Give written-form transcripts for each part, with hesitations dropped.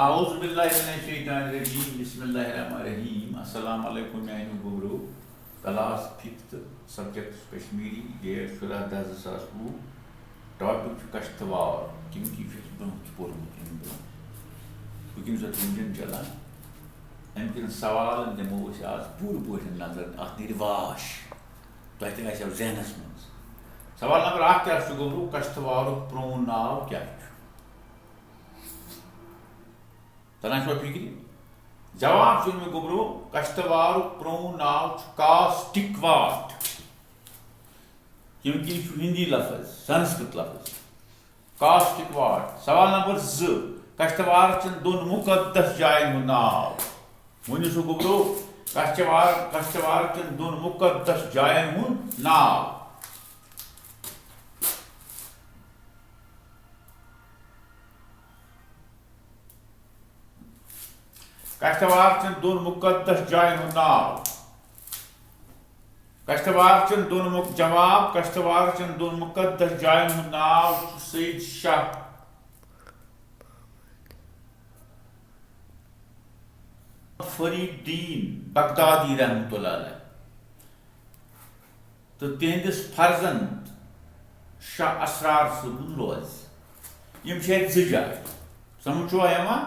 اعوذ باللہ من الشیطان الرجیم بسم اللہ الرحمن الرحیم السلام علیکم میانو گوبرو class 5th subject Kashmiri date 14/10/2020 topic Kishtwar کیونکہ یہ برونٛہہ پوٚرمُت وٕنکٮ۪ن چھُ وٕنکٮ۪ن چلان امہِ کٮ۪ن سوالن دِمو أسۍ آز پوٗرٕ پٲٹھۍ نظر اتھ نیرِ واش تۄہہِ تہِ آسیو ذہنس منٛز سوال نمبر 1 کیٛاہ چھُ گوبرو کشتوارُک پرٛون ناو کیٛاہ چھُ تران چھُوا فکرِ جواب چھُ مےٚ گوبرو کشتوارُک پرٛون ناو چھُ کاسٹِک واٹ کیونکہ یہ چھُ ہندی لفظ سنسکرت لفظ کاسٹک واٹ سوال نمبر 2 کشتوار چن دون مقدس جائن ہُنٛد ناو ؤنِو سا گوبرو کشتوار چن دون مقدس جائن ہُنٛد ناو کشتوار چن دون مقدس جائن ہُنٛد ناو کشتوار چن دون جواب کشتوار چن دون مقدس جائن ہُنٛد ناو چھُ سید شاہ فرید الدین بغدادی رحمۃ اللہ علیہ تو تہندس فرزند شاہ اسرار صٲبُن روز یم چھِ اَتہِ 2 جایہِ سمجھ چھُوا یِوان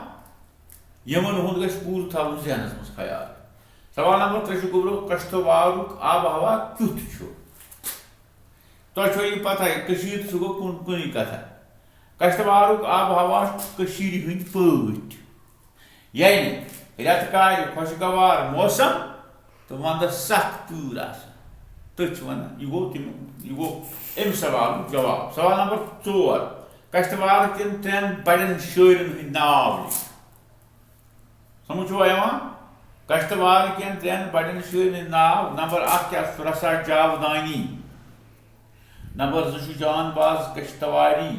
یمن ہُنٛد گژھِ پوٗرٕ تھاوُن ذہنس منٛز خیال سوال نمبر 3 چھُ گوبرو کشتوارُک آب و ہوا کیُتھ چھُ تۄہہِ چھو یہِ پتہ کٔشیٖر سُہ گوٚو کُنی کتھا کشتوارُک آب و ہوا چھُ کٔشیٖرِ ہٕنٛدۍ پٲٹھۍ یعنی رٮ۪تہٕ کالہِ خۄشگوار موسم تہٕ ونٛدس سخ تۭر آسان تٔتھۍ چھِ ونان یہِ گوٚو امہِ سوالُک جواب سوال نمبر 4 کشتوار کٮ۪ن 3 بڑٮ۪ن شٲعرن ہٕنٛدۍ ناو لیکھ سمجھ چھُوا یِوان کشتوار کٮ۪ن 3 بڑٮ۪ن شٲعرن ہٕنٛدۍ ناو نمبر 1 کیٛاہ چھُ رسا جاودانی نمبر 2 چھُ جان باز کشتواری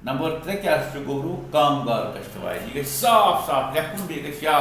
نمبر 3 کیٛاہ چھُ گوبرو کامگار کشتواری یہِ گژھِ صاف صاف لیکھُن بیٚیہِ گژھِ یاد